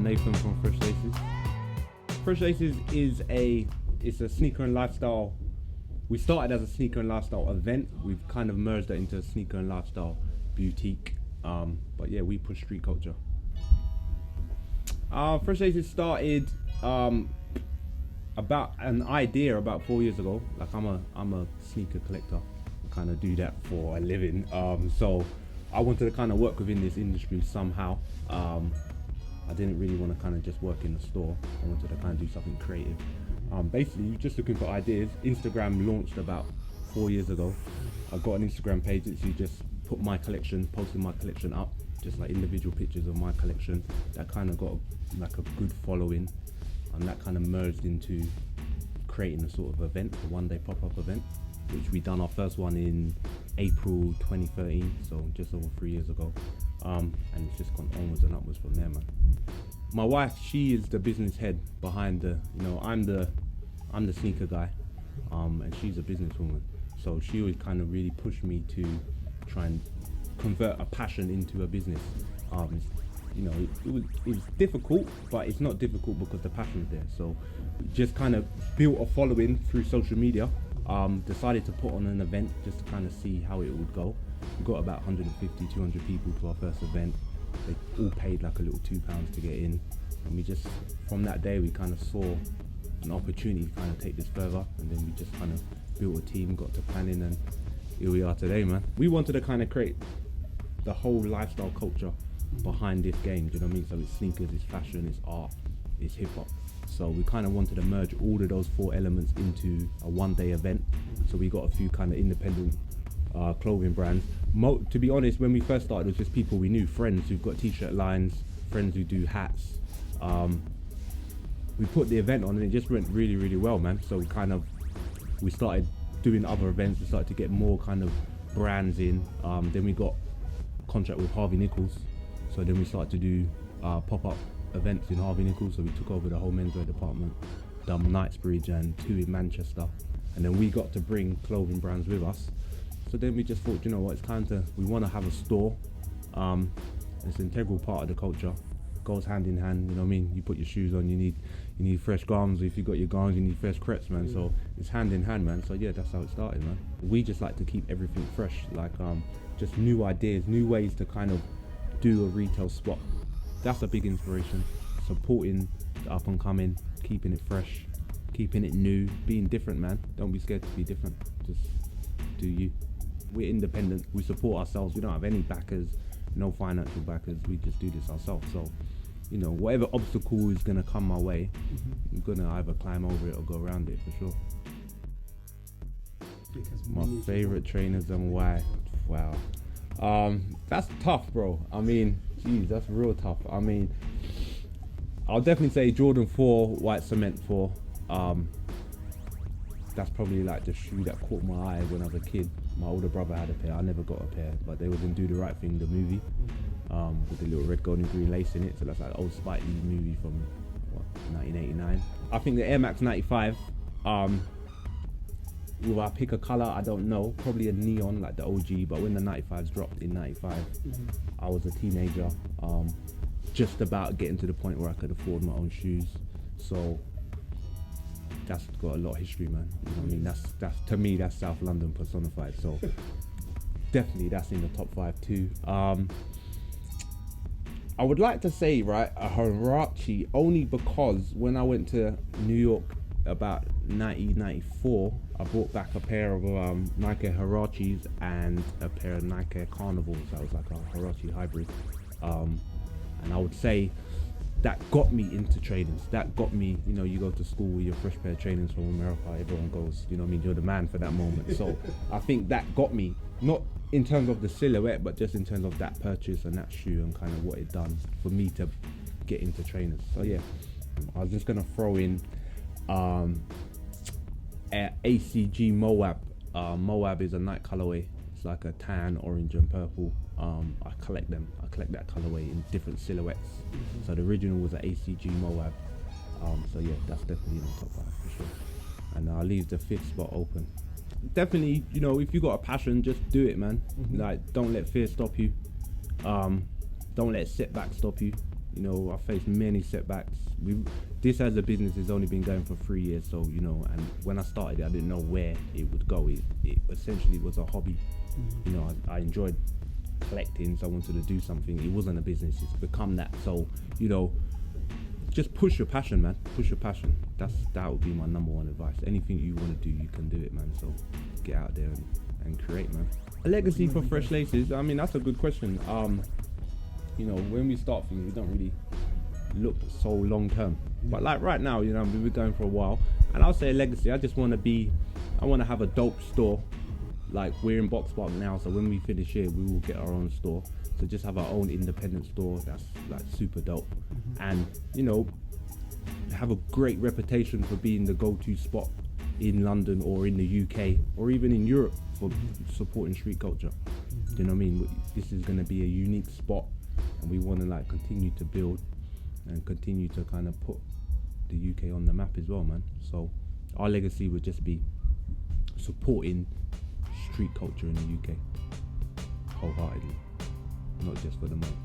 I'm Nathan from FreshLaces. FreshLaces is a sneaker and lifestyle. We started as a sneaker and lifestyle event. We've kind of merged it into a sneaker and lifestyle boutique. But yeah, we push street culture. FreshLaces started about an idea about 4 years ago. Like I'm a sneaker collector. I kind of do that for a living. So I wanted to kind of work within this industry somehow. I didn't really want to kind of just work in the store. I wanted to kind of do something creative. Basically, just looking for ideas. Instagram launched about 4 years ago. I got an Instagram page that you just put my collection, posted my collection up, just like individual pictures of my collection. That kind of got like a good following, and that kind of merged into creating a sort of event, a one-day pop-up event, which we done our first one in April 2013, so just over 3 years ago. And it's just gone onwards and upwards from there, man. My wife, she is the business head behind the, I'm the sneaker guy, and she's a businesswoman. So she always kind of really pushed me to try and convert a passion into a business. It was difficult, but it's not difficult because the passion's there. So just kind of built a following through social media. Decided to put on an event just to kind of see how it would go. We got about 150, 200 people to our first event. They all paid like a little £2 to get in. And we just, from that day, we kind of saw an opportunity to kind of take this further. And then we just kind of built a team, got to planning, and here we are today, man. We wanted to kind of create the whole lifestyle culture behind this game, do you know what I mean? So it's sneakers, it's fashion, it's art, it's hip hop. So we kind of wanted to merge all of those 4 elements into a one-day event. So we got a few kind of independent clothing brands. To be honest, when we first started, it was just people we knew, friends who've got t-shirt lines, friends who do hats. We put the event on and it just went really, really well, man. So we started doing other events. We started to get more kind of brands in. Then we got a contract with Harvey Nichols. So then we started to do pop-up events in Harvey Nichols. So we took over the whole menswear department, done Knightsbridge and 2 in Manchester. And then we got to bring clothing brands with us. So then we just thought, you know what, we want to have a store. It's an integral part of the culture. Goes hand in hand, you know what I mean? You put your shoes on, you need fresh garms. If you got your garms, you need fresh crepes, man. So it's hand in hand, man. So yeah, that's how it started, man. We just like to keep everything fresh, like just new ideas, new ways to kind of do a retail spot. That's a big inspiration. Supporting the up and coming, keeping it fresh, keeping it new, being different, man. Don't be scared to be different. Just do you. We're independent. We support ourselves. We don't have any backers, no financial backers. We just do this ourselves. So, whatever obstacle is gonna come my way, I'm gonna either climb over it or go around it for sure. My favorite trainers and why? Wow. That's tough, bro. I mean, geez, that's real tough. I mean, I'll definitely say Jordan 4, white cement 4. That's probably like the shoe that caught my eye when I was a kid. My older brother had a pair. I never got a pair, but they was in Do the Right Thing, the movie, with the little red, gold, and green lace in it. So that's like an old Spike Lee movie from 1989. I think the Air Max 95. Will I pick a color? I don't know. Probably a neon, like the OG. But when the 95s dropped in 95, I was a teenager, just about getting to the point where I could afford my own shoes. So that's got a lot of history, man. You know what I mean? That's to me, that's South London personified. So definitely that's in the top 5 too. I would like to say, right, a Huarache, only because when I went to New York about 1994, I brought back a pair of Nike Huaraches and a pair of Nike Carnivals. That was like a Huarache hybrid. And I would say that got me into trainings. That got me, you go to school with your fresh pair of trainings from America, everyone goes, you know what I mean, you're the man for that moment. So I think that got me, not in terms of the silhouette, but just in terms of that purchase and that shoe and kind of what it done for me to get into trainers. So yeah, I was just gonna throw in ACG Moab. Moab is a night colorway. It's like a tan, orange and purple. I collect them. I collect that colorway in different silhouettes. So the original was an ACG Moab. So yeah, that's definitely in the top 5 for sure. And I'll leave the 5th spot open. Definitely, if you got a passion, just do it, man. Like, don't let fear stop you. Don't let setbacks stop you. You know, I faced many setbacks. This as a business has only been going for 3 years, so you know. And when I started it, I didn't know where it would go. It essentially was a hobby. You know, I enjoyed collecting, so I wanted to do something. It wasn't a business; it's become that. So you know, just push your passion, man. Push your passion. That would be my number one advice. Anything you want to do, you can do it, man. So get out there and create, man. A legacy for FreshLaces. I mean, that's a good question. You know, when we start things, we don't really look so long term. But like right now, you know, we've been going for a while, and I'll say a legacy. I want to have a dope store. Like we're in Box Park now, so when we finish here, we will get our own store. So just have our own independent store. That's like super dope, and you know, have a great reputation for being the go-to spot in London or in the UK or even in Europe for supporting street culture. Do you know what I mean? This is going to be a unique spot, and we want to like continue to build and continue to kind of put the UK on the map as well, man. So our legacy would just be supporting street culture in the UK wholeheartedly, not just for the money.